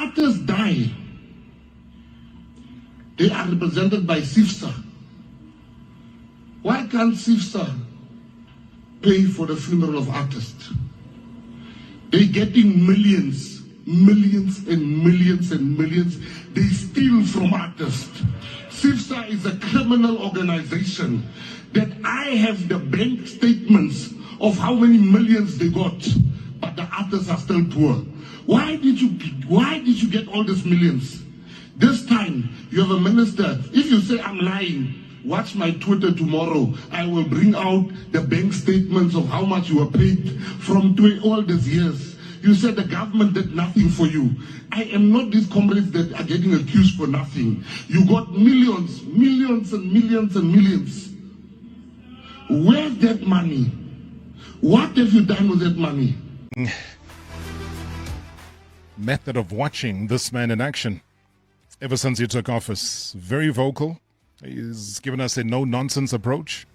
artists die, they are represented by CCIFSA. Why can't CCIFSA pay for the funeral of artists? They're getting millions and millions and millions. They steal from artists. CCIFSA is a criminal organization that I have the bank statements of how many millions they got, but the artists are still poor. Why did you get all these millions? This time you have a minister. If you say I'm lying, watch my Twitter tomorrow. I will bring out the bank statements of how much you were paid from all these years. You said the government did nothing for you. I am not these comrades that are getting accused for nothing. You got millions and millions and millions. Where's that money? What have you done with that money? Method of watching this man in action ever since he took office. Very vocal. He's given us a no-nonsense approach.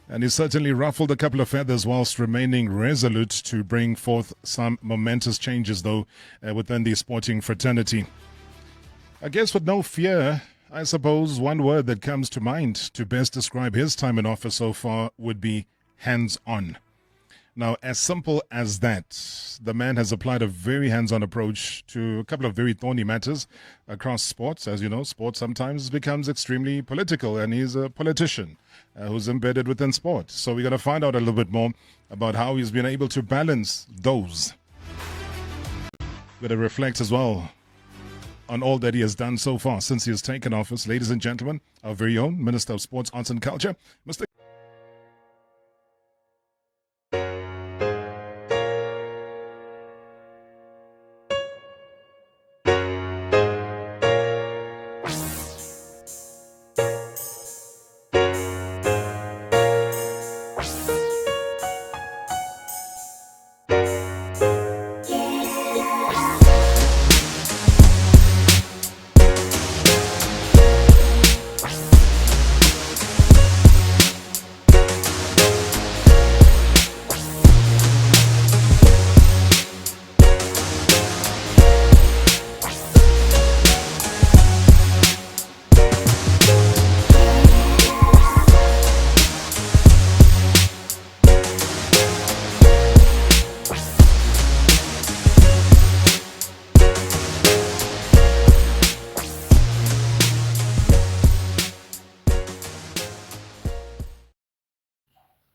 And he certainly ruffled a couple of feathers whilst remaining resolute to bring forth some momentous changes, though, within the sporting fraternity. I guess with no fear, I suppose one word that comes to mind to best describe his time in office so far would be hands-on. Now, as simple as that, the man has applied a very hands-on approach to a couple of very thorny matters across sports. As you know, sports sometimes becomes extremely political, and he's a politician who's embedded within sport. So we're going to find out a little bit more about how he's been able to balance those. We're going to reflect as well on all that he has done so far since he has taken office. Ladies and gentlemen, our very own Minister of Sports, Arts and Culture, Mr.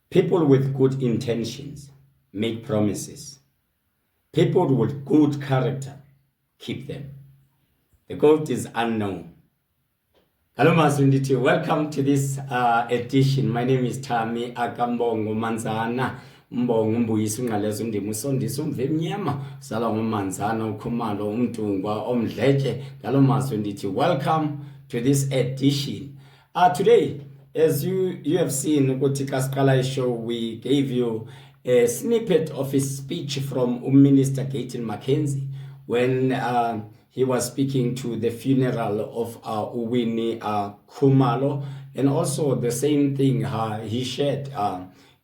People with good intentions make promises. People with good character keep them. The goat is unknown. Hello, Masunditi. Welcome to this edition. My name is Tami Akambongo Manzana. Mbongo mbuyisa ungalezo ndimo usondisa umve mnyama sala ngumanzana ukhumalo umntungwa omdleke. Hello, Masunditi. Welcome to this edition. Today, as you have seen, Kotika show, we gave you a snippet of his speech from Minister Gayton Mckenzie when he was speaking to the funeral of Uwini Khumalo, and also the same thing he shared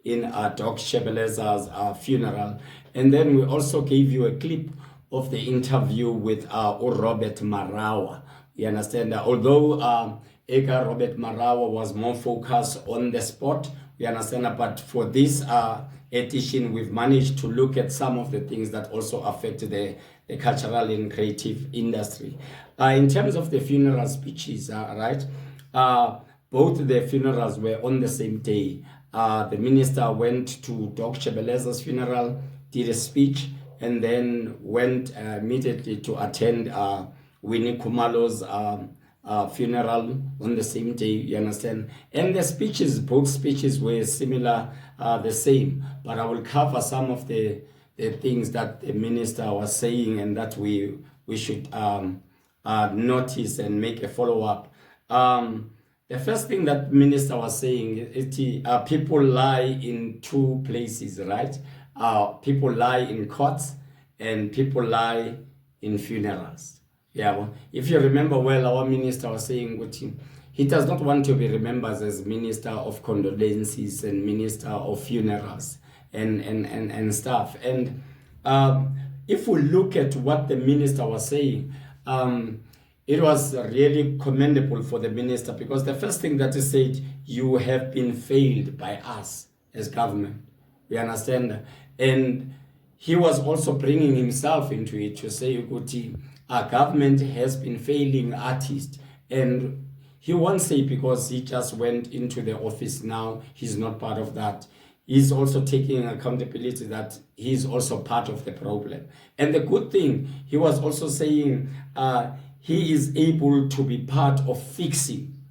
in Doc Shebeleza's funeral. And then we also gave you a clip of the interview with Robert Marawa. You understand? Although Robert Marawa was more focused on the sport, we understand, but for this edition, we've managed to look at some of the things that also affect the cultural and creative industry. In terms of the funeral speeches, right, both the funerals were on the same day. The minister went to Doc Shebeleza's funeral, did a speech, and then went immediately to attend Winnie Khumalo's funeral on the same day, you understand? And the speeches, both speeches were similar, the same, but I will cover some of the things that the minister was saying and that we should notice and make a follow-up. The first thing that minister was saying is people lie in two places, right? People lie in courts and people lie in funerals. Yeah, well, if you remember well, our minister was saying what he does not want to be remembered as minister of condolences and minister of funerals and stuff. And if we look at what the minister was saying, it was really commendable for the minister, because the first thing that he said, you have been failed by us as government. You understand? And he was also bringing himself into it to say, Ukuthi, our government has been failing artists. And he won't say because he just went into the office now, he's not part of that. He's also taking accountability that he's also part of the problem. And the good thing, he was also saying he is able to be part of fixing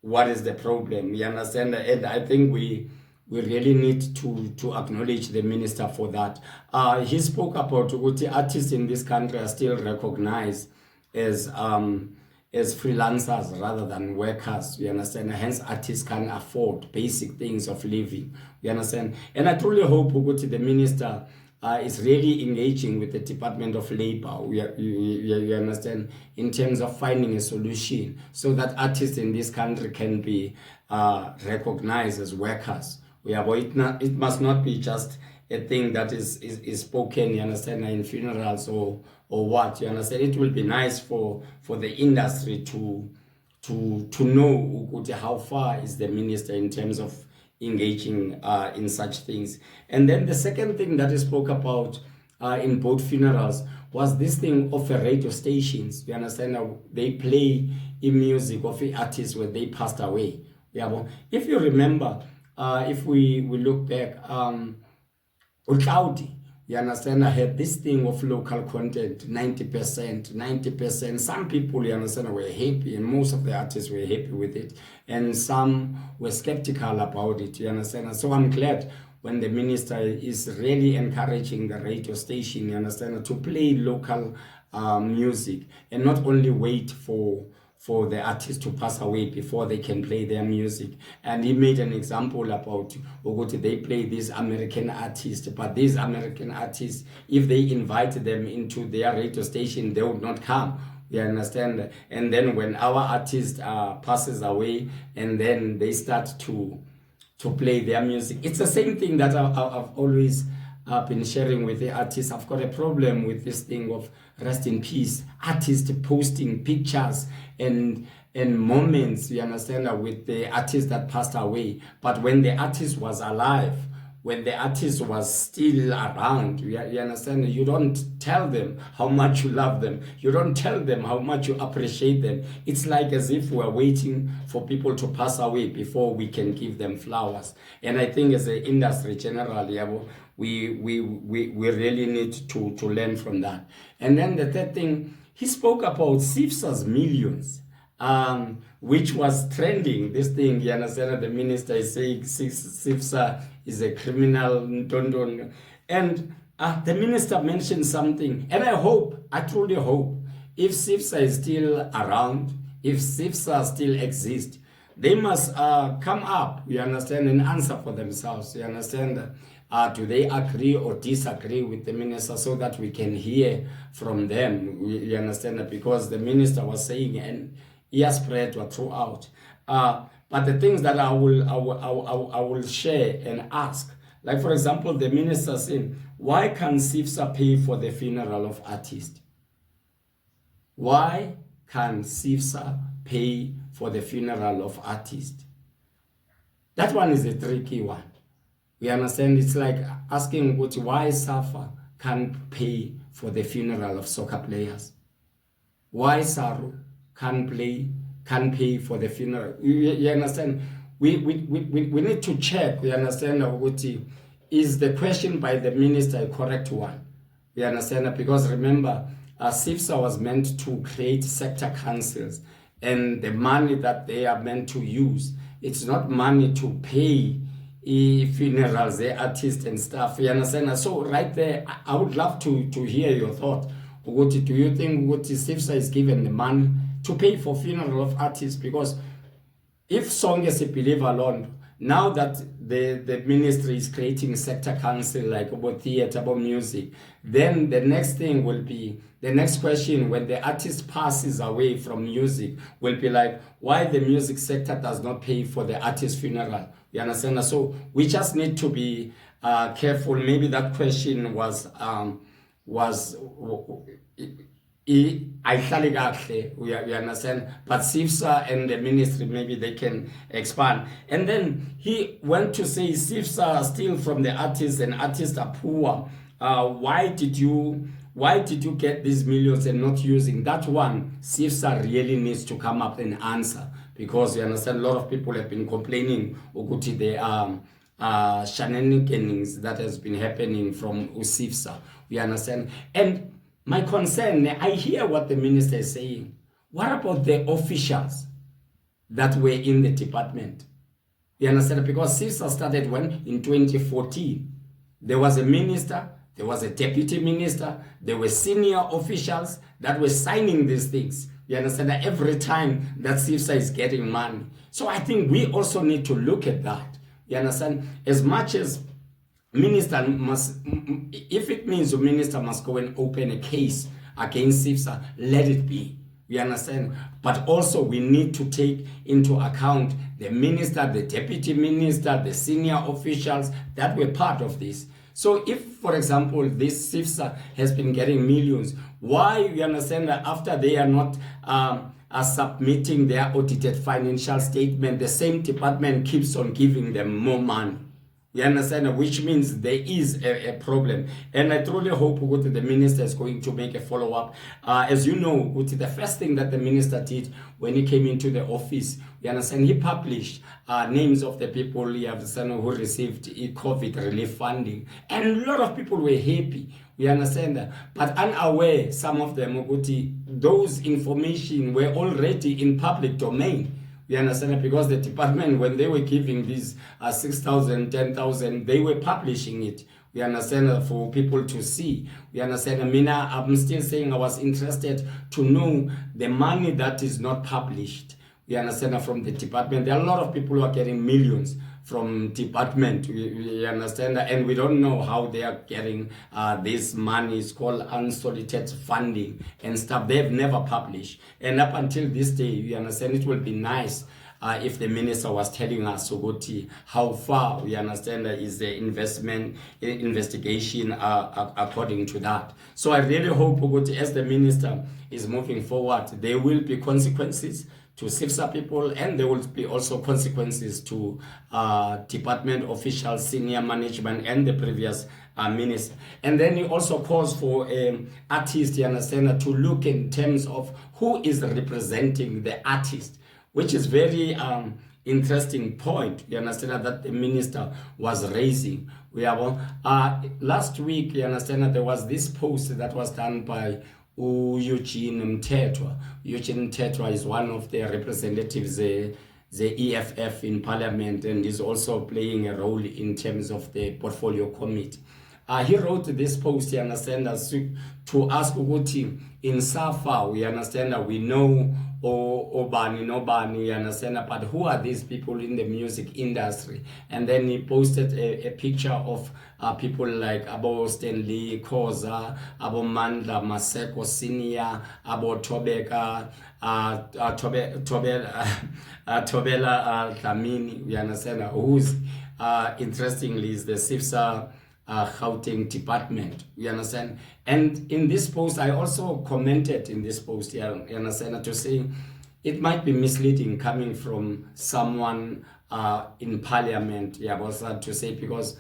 what is the problem. You understand? And I think we really need to acknowledge the minister for that. He spoke about what artists in this country are still recognized as freelancers rather than workers. You understand? Hence, artists can afford basic things of living. You understand? And I truly hope the minister is really engaging with the Department of Labor. You understand? In terms of finding a solution so that artists in this country can be recognized as workers. It must not be just a thing that is spoken, you understand, in funerals or what, you understand. It will be nice for the industry to know how far is the minister in terms of engaging in such things. And then the second thing that he spoke about in both funerals was this thing of radio stations. You understand, they play music of artists when they passed away. Yeah, if you remember, if we look back, Cloudy, you understand, I had this thing of local content, 90%. Some people, you understand, were happy, and most of the artists were happy with it, and some were skeptical about it, you understand. And so I'm glad when the minister is really encouraging the radio station, you understand, to play local music and not only wait for the artist to pass away before they can play their music. And he made an example about they play these American artists, but these American artists, if they invite them into their radio station, they would not come. You understand? And then when our artist passes away, and then they start to play their music, it's the same thing that I've always been sharing with the artists. I've got a problem with this thing of rest in peace. Artists posting pictures and moments, you understand, with the artist that passed away. But when the artist was alive, when the artist was still around, you understand, you don't tell them how much you love them. You don't tell them how much you appreciate them. It's like as if we're waiting for people to pass away before we can give them flowers. And I think as an industry generally, we really need to learn from that. And then the third thing, he spoke about CCIFSA Millions, which was trending. This thing, you understand, the minister is saying CCIFSA is a criminal. And the minister mentioned something, and I truly hope, if CCIFSA is still around, if CCIFSA still exists, they must come up, you understand, and answer for themselves, you understand. Do they agree or disagree with the minister, so that we can hear from them? You understand? Because the minister was saying, and he has spread throughout. But the things that I will share and ask, like for example, the minister saying, why can CCIFSA pay for the funeral of artists? Why can CCIFSA pay for the funeral of artists? That one is a tricky one. We understand, it's like asking why SAFA can't pay for the funeral of soccer players. Why SARU can't pay for the funeral. You understand? We need to check, you understand, is the question by the minister a correct one? You understand? Because remember, CCIFSA was meant to create sector councils, and the money that they are meant to use, it's not money to pay funerals, the artists and stuff, you understand? So right there, I would love to hear your thought. Do you think CCIFSA is given the money to pay for funeral of artists? Because if song is a believer alone, now that the ministry is creating a sector council like about theater, about music, then the next thing will be, the next question when the artist passes away from music will be like, why the music sector does not pay for the artist's funeral? You understand? So we just need to be careful. Maybe that question was was ayihlali kahle, we understand, but CCIFSA and the ministry, maybe they can expand. And then he went to say CCIFSA steal from the artists and artists are poor. Why did you get these millions and not using that one? CCIFSA really needs to come up and answer, because you understand a lot of people have been complaining ukuthi there are shenanigans that has been happening from CCIFSA. We understand. And my concern, I hear what the minister is saying. What about the officials that were in the department? You understand? Because CCIFSA started when? In 2014. There was a minister, there was a deputy minister, there were senior officials that were signing these things. You understand? That every time that CCIFSA is getting money. So I think we also need to look at that. You understand? As much as minister must, if it means the minister must go and open a case against CCIFSA, let it be. We understand. But also we need to take into account the minister, the deputy minister, the senior officials that were part of this. So if, for example, this CCIFSA has been getting millions, why, we understand, that after they are not submitting their audited financial statement, the same department keeps on giving them more money? You understand? Which means there is a problem. And I truly hope that the minister is going to make a follow-up. As you know, the first thing that the minister did when he came into the office, you understand, he published names of the people you understand, who received COVID relief funding. And a lot of people were happy. We understand that. But unaware, some of them, those information were already in public domain. We understand it, because the department, when they were giving these 6,000, 10,000, they were publishing it. We understand for people to see. We understand. Mina, I'm still saying I was interested to know the money that is not published. We understand from the department. There are a lot of people who are getting millions from department. We understand that, and we don't know how they are getting this money. It's called unsolicited funding and stuff. They've never published. And up until this day, we understand it will be nice if the minister was telling us how far, we understand, is the investigation according to that. So I really hope as the minister is moving forward, there will be consequences to CCIFSA people, and there will be also consequences to department officials, senior management, and the previous minister. And then he also calls for artists, you understand, to look in terms of who is representing the artist, which is very interesting point, you understand, that the minister was raising. We have last week, you understand, there was this post that was done by Eugene Mtetwa. Eugene Mtetwa is one of the representatives, the EFF in Parliament, and is also playing a role in terms of the portfolio committee. He wrote this post, you understand, to ask Uguti in SAFA, we understand that we know Obani, you understand, but who are these people in the music industry? And then he posted a picture of people like Abo Stanley Koza, Abo Mandla Maseko Senior, Abo Tobeka, Tobela Dlamini, we understand, who's interestingly is the CCIFSA Gauteng department, you understand. And in this post, I also commented in this post, you understand, to say it might be misleading coming from someone in Parliament, to say, because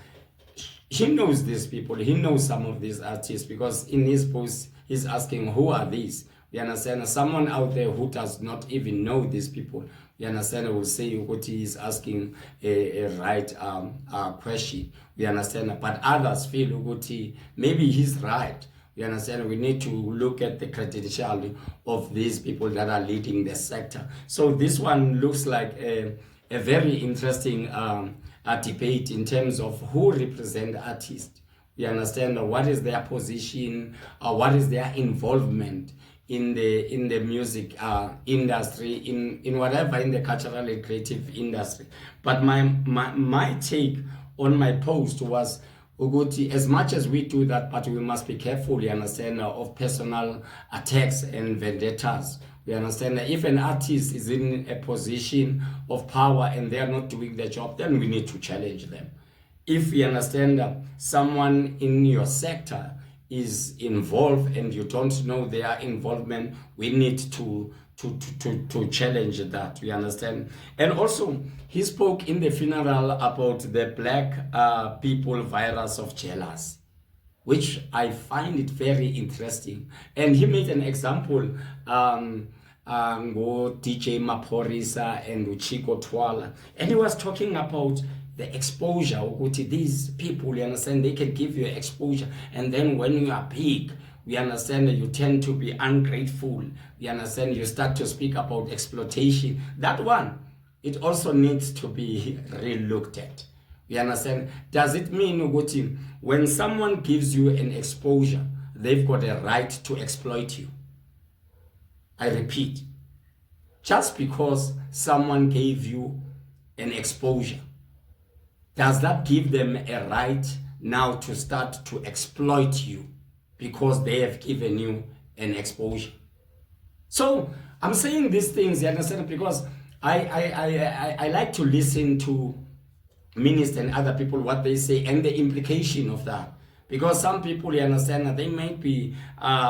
he knows these people, he knows some of these artists, because in his post, he's asking, who are these? You understand? Someone out there who does not even know these people, you understand, will say what he is asking a right question. We understand, but others feel Uguti, maybe he's right. You understand, we need to look at the credentiality of these people that are leading the sector. So this one looks like a very interesting debate in terms of who represent artists. We understand what is their position, what is their involvement in the music industry, in whatever, in the cultural and creative industry. But my take on my post was, Uguti, as much as we do that, but we must be careful, you understand, of personal attacks and vendettas. We understand that if an artist is in a position of power and they are not doing their job, then we need to challenge them. If you understand that someone in your sector is involved and you don't know their involvement, we need to challenge that. We understand. And also, he spoke in the funeral about the black people virus of jealousy, which I find it very interesting. And he made an example DJ Maporisa and Uchiko Twala, and he was talking about the exposure. These people, you understand, they can give you exposure, and then when you are big, we understand that you tend to be ungrateful. We understand you start to speak about exploitation. That one, it also needs to be re-looked at. We understand. Does it mean when someone gives you an exposure, they've got a right to exploit you? I repeat, just because someone gave you an exposure, does that give them a right now to start to exploit you because they have given you an exposure? So I'm saying these things, you understand, because I like to listen to ministers and other people, what they say and the implication of that. Because some people, you understand, they might be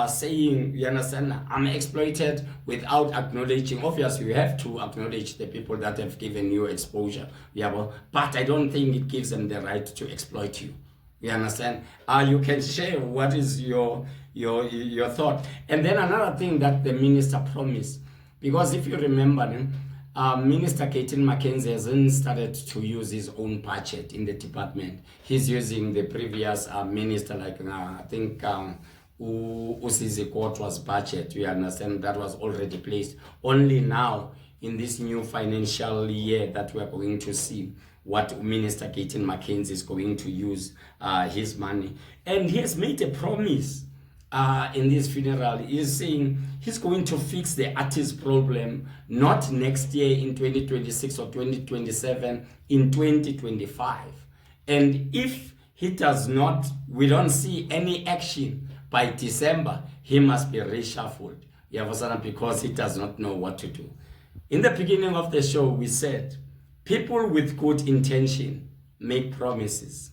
saying, you understand, I'm exploited without acknowledging. Obviously, you have to acknowledge the people that have given you exposure. Yeah, but I don't think it gives them the right to exploit you. You understand? You can share what is your thought. And then another thing that the minister promised, because if you remember, Minister Gayton Mckenzie hasn't started to use his own budget in the department. He's using the previous minister, like I think Usizi Kotwa's budget. You understand, that was already placed. Only now, in this new financial year that we are going to see what Minister Gayton Mckenzie is going to use his money. And he has made a promise in this funeral. He's saying he's going to fix the artist problem, not next year in 2026 or 2027, in 2025. And if he does not, we don't see any action by December, he must be reshuffled. Because he does not know what to do. In the beginning of the show, we said, people with good intention make promises.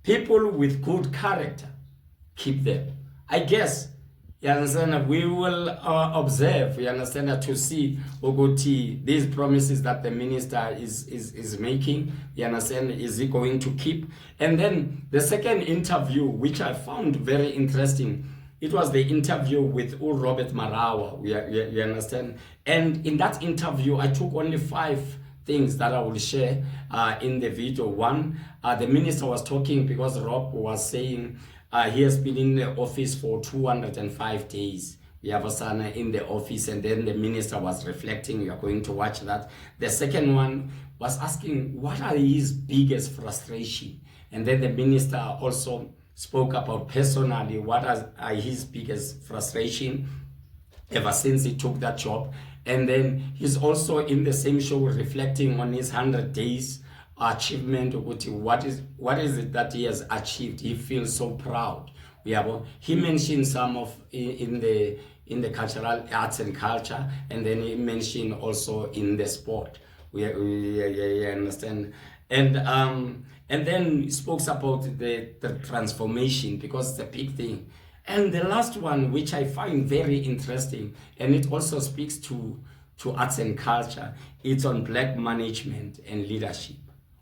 People with good character keep them. I guess, you understand, we will observe, you understand, to see these promises that the minister is making, you understand, is he going to keep? And then the second interview, which I found very interesting, it was the interview with Rob Marawa, you understand? And in that interview, I took only 5 things that I will share in the video. One, the minister was talking because Rob was saying, he has been in the office for 205 days. We have a son in the office, and then the minister was reflecting. You are going to watch that. The second one was asking, what are his biggest frustration? And then the minister also spoke about personally, what are his biggest frustration ever since he took that job. And then he's also in the same show reflecting on his 100 days achievement. What is it that he has achieved? He feels so proud. He mentioned some of in the cultural arts and culture, and then he mentioned also in the sport. We understand. And then he spoke about the transformation, because it's a big thing. And the last one, which I find very interesting, and it also speaks to arts and culture, it's on black management and leadership.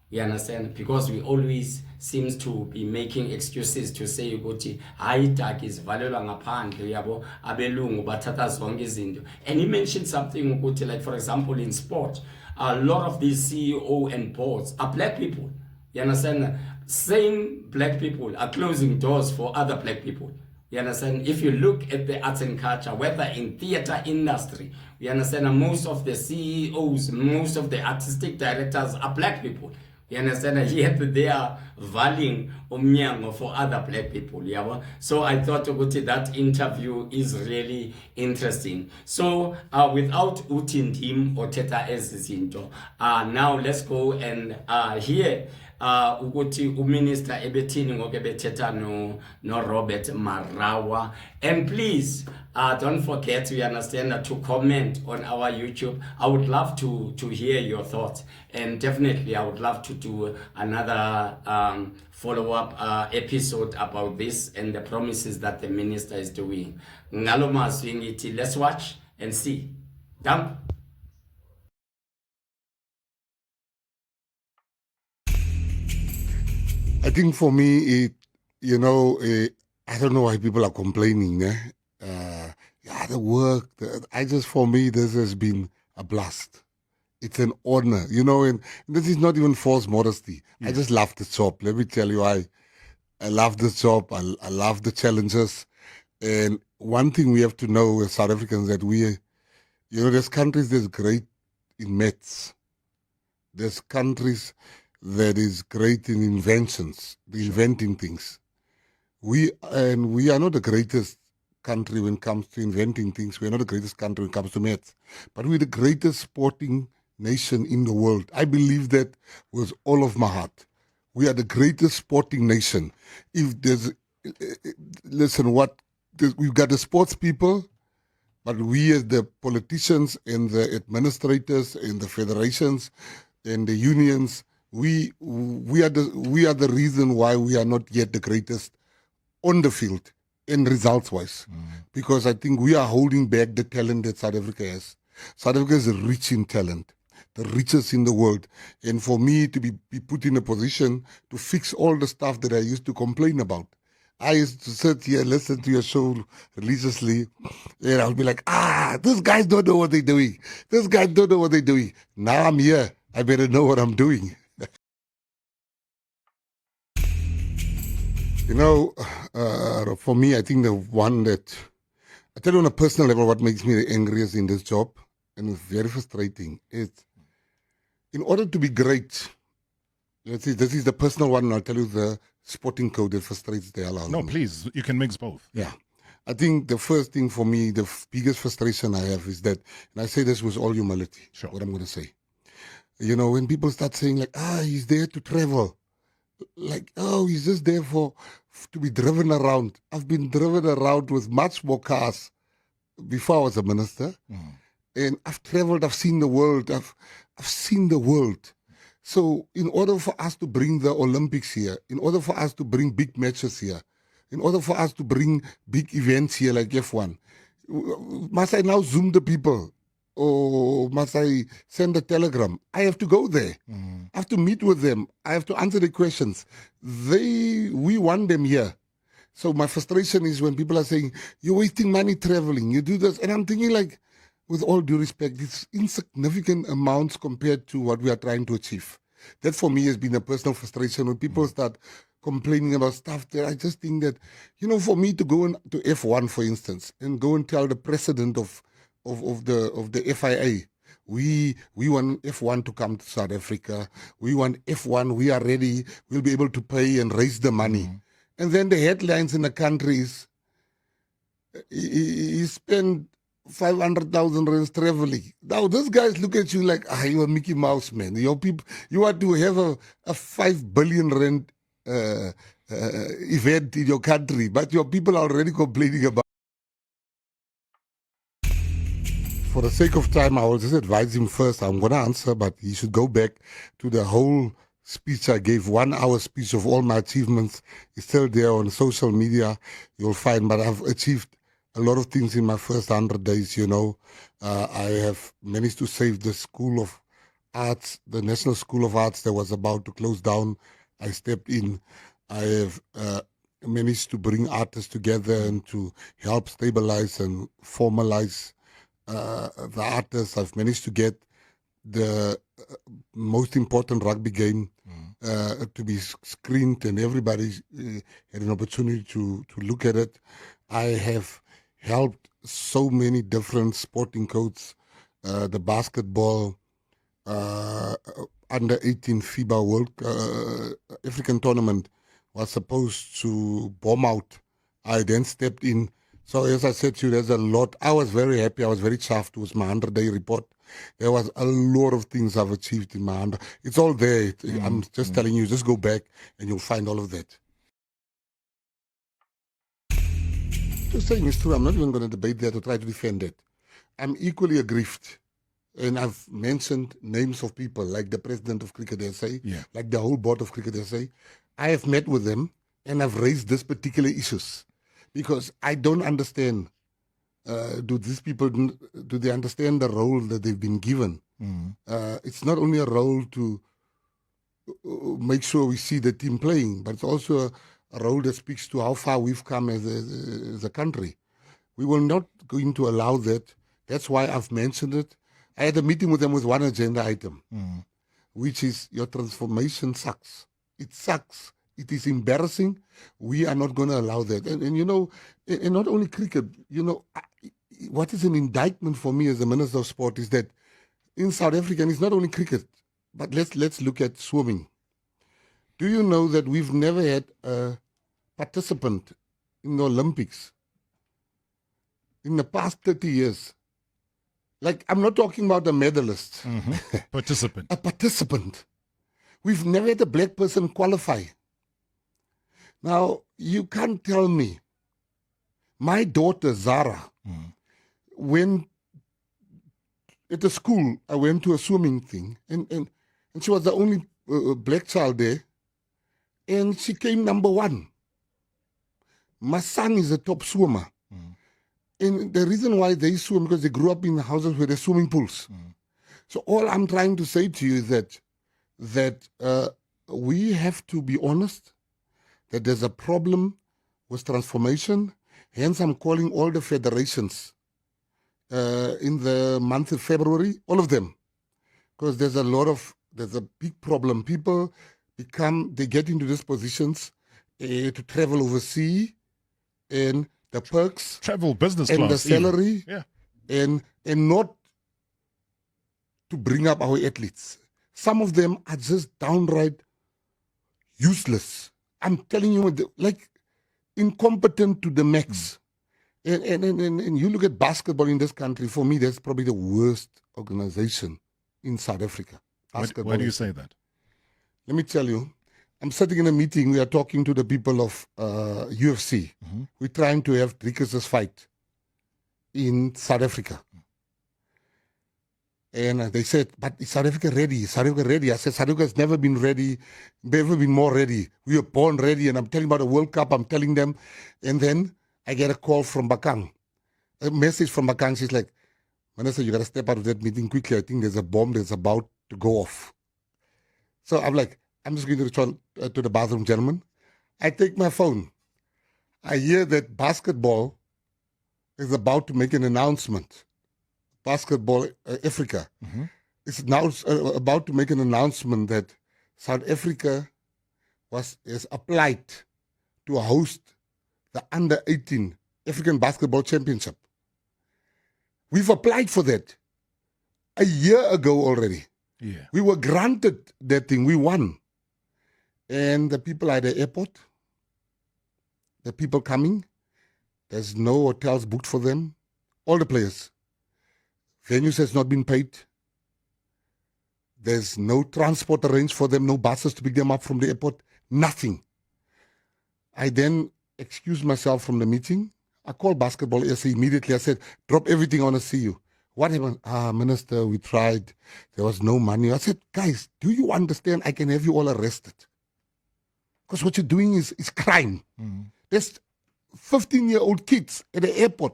You understand? Because we always seems to be making excuses to say ukuthi hayi dark is valelwa ngaphandle yabo abelungu bathatha zonke izinto. And he mentioned something ukuthi, like for example in sport, a lot of these CEO and boards are black people. You understand? Same black people are closing doors for other black people. You understand? If you look at the arts and culture, whether in theater industry, you understand, most of the CEOs, most of the artistic directors are black people. You understand? Yet they are valuing umnyango for other black people. Yeah? So I thought that interview is really interesting. So without utindim or teta ezizinto, now let's go and hear ukuthi uminister ebethini ngoke bethetha no Robert Marawa. And please don't forget, we understand that, to comment on our YouTube. I would love to hear your thoughts, and definitely I would love to do another follow-up episode about this and the promises that the minister is doing. Ngalo mazwi ngithi, let's watch and see. Done. I think for me, I don't know why people are complaining. The work. For me, this has been a blast. It's an honor, and this is not even false modesty. I just love the job. Let me tell you, I love this job. I love the challenges. And one thing we have to know as South Africans, that there's countries that's great in maths. There's countries that is great in inventions, inventing things. We are not the greatest country when it comes to inventing things. We're not the greatest country when it comes to maths. But we're the greatest sporting nation in the world. I believe that with all of my heart. We are the greatest sporting nation. If there's, we've got the sports people, but we as the politicians and the administrators and the federations and the unions, we are the reason why we are not yet the greatest on the field and results-wise. Because I think we are holding back the talent that South Africa has. South Africa is rich in talent, the richest in the world. And for me to be put in a position to fix all the stuff that I used to complain about. I used to sit here, listen to your show religiously, and I'll be like, these guys don't know what they're doing. These guys don't know what they're doing. Now I'm here. I better know what I'm doing. For me, I think the one that, I tell you on a personal level, what makes me the angriest in this job, and it's very frustrating, is in order to be great, let's see, this is the personal one, and I'll tell you the sporting code that frustrates the hell out of me. No, please, you can mix both. Yeah. I think the first thing for me, the biggest frustration I have is that, and I say this with all humility, Sure. what I'm going to say. When people start saying like, he's there to travel. Like, he's just there to be driven around. I've been driven around with much more cars before I was a minister. And I've traveled, I've seen the world. I've seen the world. So in order for us to bring the Olympics here, in order for us to bring big matches here, in order for us to bring big events here like F1, must I now Zoom the people? Or must I send a telegram? I have to go there. I have to meet with them. I have to answer the questions. We want them here. So my frustration is when people are saying, you're wasting money traveling, you do this. And I'm thinking like, with all due respect, it's insignificant amounts compared to what we are trying to achieve. That for me has been a personal frustration when people start complaining about stuff that I just think that, for me to go to F1, for instance, and go and tell the president of the FIA, we want F1 to come to South Africa. We want F1. We are ready. We'll be able to pay and raise the money. And then the headlines in the countries, he spent 500,000 rands traveling. Now those guys look at you like, you're a Mickey Mouse, man. Your people, you want to have a 5 billion rand event in your country, but your people are already complaining about. For the sake of time, I will just advise him first. I'm going to answer, but he should go back to the whole speech I gave, 1 hour speech of all my achievements. It's still there on social media. You'll find, but I've achieved a lot of things in my first 100 days, I have managed to save the School of Arts, the National School of Arts that was about to close down. I stepped in. I have managed to bring artists together and to help stabilize and formalize the artists. I've managed to get the most important rugby game to be screened, and everybody had an opportunity to look at it. I have helped so many different sporting codes. The basketball under 18 FIBA World African tournament was supposed to bomb out. I then stepped in So as I said to you, there's a lot. I was very happy. I was very chuffed. It was my 100-day report. There was a lot of things I've achieved in my 100. It's all there. I'm just telling you, just go back and you'll find all of that. Just saying it's true. I'm not even going to debate that or try to defend it. I'm equally aggrieved. And I've mentioned names of people like the president of Cricket SA, like the whole board of Cricket SA. I have met with them and I've raised this particular issues because I don't understand. Do these people, do they understand the role that they've been given? It's not only a role to make sure we see the team playing, but it's also a role that speaks to how far we've come as a country. We will not going to allow that. That's why I've mentioned it. I had a meeting with them with one agenda item, which is your transformation sucks. It sucks. It is embarrassing. We are not going to allow that. And you know, and not only cricket, you know, what is an indictment for me as the Minister of Sport is that in South Africa, and it's not only cricket, but let's look at swimming. Do you know that we've never had a participant in the Olympics in the past 30 years? Like, I'm not talking about a medalist. Participant. A participant. We've never had a black person qualify. Now, you can't tell me. My daughter, Zara, went at the school, I went to a swimming thing, and she was the only black child there, and she came number 1. My son is a top swimmer. And the reason why they swim, because they grew up in houses where there's swimming pools. So all I'm trying to say to you is that we have to be honest, that there's a problem with transformation. Hence, I'm calling all the federations in the month of February, all of them, because there's a big problem. People they get into these positions to travel overseas and the perks, travel business and class, the salary, even. and not to bring up our athletes. Some of them are just downright useless. I'm telling you, like incompetent to the max. And you look at basketball in this country, for me, that's probably the worst organization in South Africa. Why do you say that? Let me tell you. I'm sitting in a meeting. We are talking to the people of UFC. We're trying to have Dricus' fight in South Africa. And they said, but is South Africa ready? Is South Africa ready? I said, South Africa has never been ready, never been more ready. We were born ready. And I'm telling about the World Cup. I'm telling them. And then I get a call from Bakang, a message from Bakang. She's like, Minister, you got to step out of that meeting quickly. I think there's a bomb that's about to go off. So I'm like, I'm just going to the bathroom, gentlemen. I take my phone. I hear that basketball is about to make an announcement. Basketball Africa is now about to make an announcement that South Africa has applied to host the Under-18 African Basketball Championship. We've applied for that a year ago already. Yeah. We were granted that thing. We won. And the people at the airport, the people coming, there's no hotels booked for them. All the players. Venues has not been paid. There's no transport arranged for them, no buses to pick them up from the airport, nothing. I then excused myself from the meeting. I called Basketball SA immediately. I said, drop everything, I want to see you. What happened? Minister, we tried. There was no money. I said, guys, do you understand I can have you all arrested? Because what you're doing is crime. There's 15-year-old kids at the airport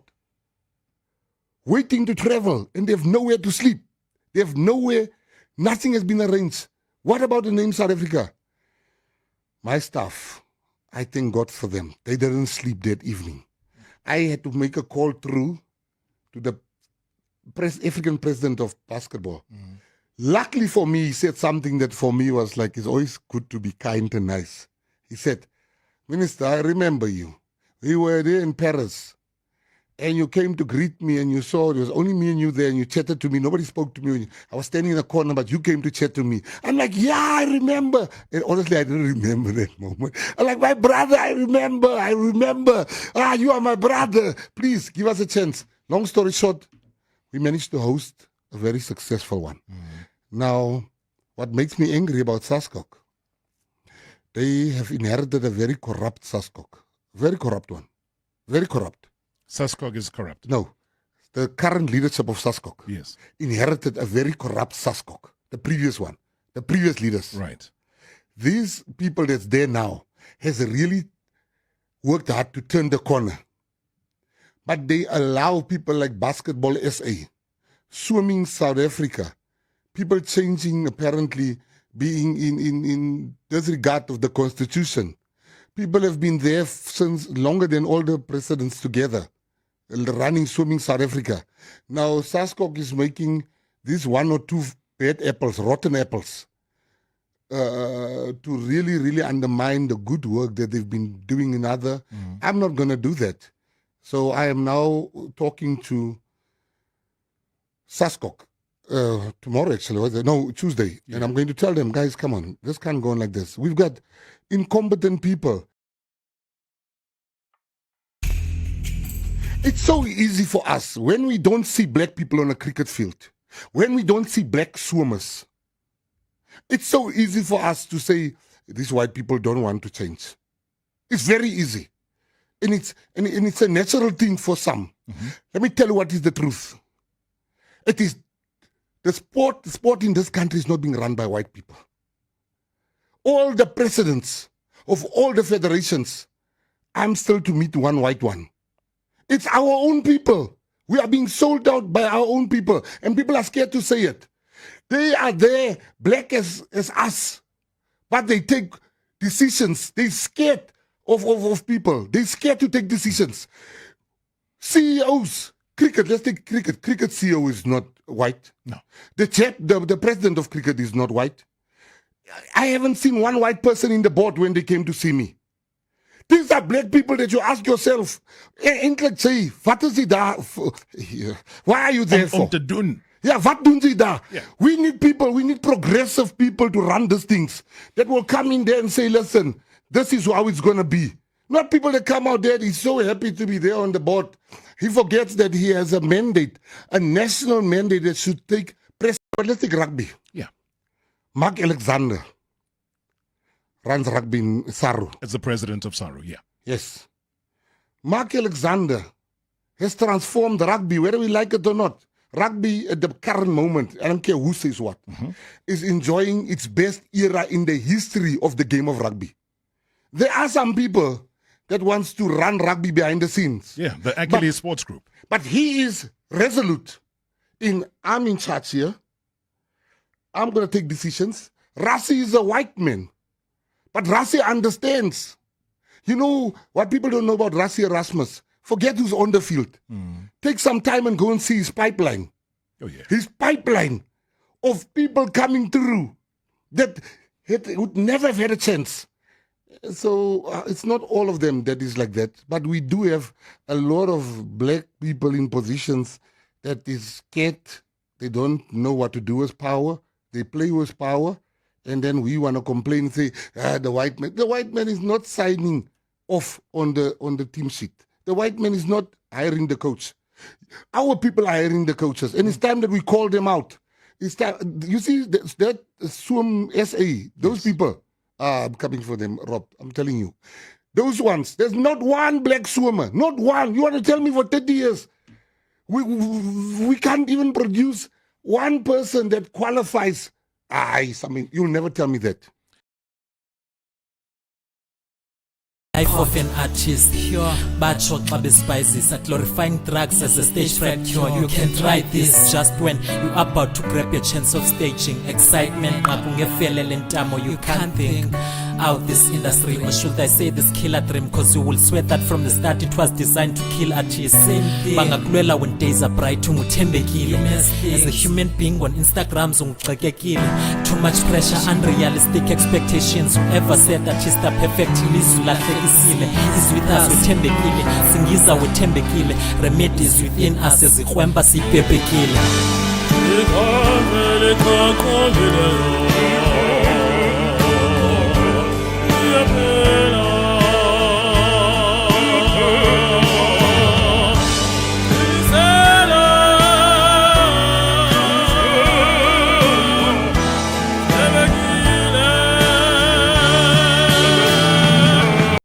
waiting to travel, and they have nowhere to sleep. They have nowhere. Nothing has been arranged. What about the name South Africa? My staff, I thank God for them. They didn't sleep that evening. I had to make a call through to the African president of basketball. Luckily for me, he said something that for me was like, it's always good to be kind and nice. He said, Minister, I remember you. We were there in Paris. and you came to greet me, and you saw it was only me and you there, and you chatted to me. Nobody spoke to me. I was standing in the corner, but you came to chat to me. I'm like, yeah, I remember. And honestly, I didn't remember that moment. I'm like, my brother, I remember. You are my brother. Please, give us a chance. Long story short, we managed to host a very successful one. Now, what makes me angry about SASCOC, they have inherited a very corrupt SASCOC. Very corrupt one. Very corrupt. SASCOC is corrupt. No. The current leadership of SASCOC Yes. inherited a very corrupt SASCOC. The previous one. The previous leaders. Right. These people that's there now has really worked hard to turn the corner. But they allow people like Basketball SA, Swimming South Africa, people changing apparently, being in disregard of the Constitution. People have been there since longer than all the presidents together, running Swimming South Africa. Now, SASCOC is making these one or two bad apples, rotten apples, to really, really undermine the good work that they've been doing in other. I'm not going to do that. So I am now talking to SASCOC tomorrow, actually. No, Tuesday. Yeah. And I'm going to tell them, guys, come on, this can't go on like this. We've got incompetent people. It's so easy for us when we don't see black people on a cricket field, when we don't see black swimmers. It's so easy for us to say, these white people don't want to change. It's very easy. And it's a natural thing for some. Let me tell you what is the truth. It is the sport in this country is not being run by white people. All the presidents of all the federations, I'm still to meet one white one. It's our own people. We are being sold out by our own people, and people are scared to say it. They are there, black as us, but they take decisions. They're scared of people. They're scared to take decisions. CEOs, cricket, let's take cricket. Cricket CEO is not white. No. The president of cricket is not white. I haven't seen one white person in the board when they came to see me. These are black people that you ask yourself, eintlik sê, wat is die daar? Why are you there for? Om te doen. Yeah, wat doen ze daar? Yeah. We need people, we need progressive people to run these things that will come in there and say, listen, this is how it's going to be. Not people that come out there, he's so happy to be there on the board. He forgets that he has a mandate, a national mandate that should take precedence. But let's take rugby. Yeah. Mark Alexander runs rugby in SARU. As the president of SARU, yeah. Yes. Mark Alexander has transformed rugby, whether we like it or not. Rugby at the current moment, I don't care who says what, is enjoying its best era in the history of the game of rugby. There are some people that wants to run rugby behind the scenes. Yeah, the Achilles Sports Group. But he is resolute I'm in charge here. I'm going to take decisions. Rassie is a white man. But Rassie understands. You know what people don't know about Rassie Erasmus? Forget who's on the field. Take some time and go and see his pipeline. Oh, yeah. His pipeline of people coming through that would never have had a chance. So it's not all of them that is like that. But we do have a lot of black people in positions that is scared. They don't know what to do with power. They play with power. And then we want to complain and say, the white man. The white man is not signing off on the team sheet. The white man is not hiring the coach. Our people are hiring the coaches. And it's time that we call them out. It's time. You see, that Swim SA, those people, I'm coming for them, Rob. I'm telling you. Those ones, there's not one black swimmer. Not one. You want to tell me for 30 years? We can't even produce one person that qualifies. You'll never tell me that. Life of an artist, bad shot spices, glorifying drugs as a stage fright cure. You can try this just when you're about to grab your chance of staging. Excitement, you can't think. out this industry. Or should I say this killer dream? Cause you will swear that from the start it was designed to kill artists. Bangakulwela when days are bright, unguthembekile. As a human being on Instagram, ungixekekile. Too much pressure, unrealistic expectations. Whoever said artists are perfect, ilizwi lahlekisile. Is with us, wethembekile. Singiza wethembekile. Remedies within us, ezikrwemba sibhebhekile.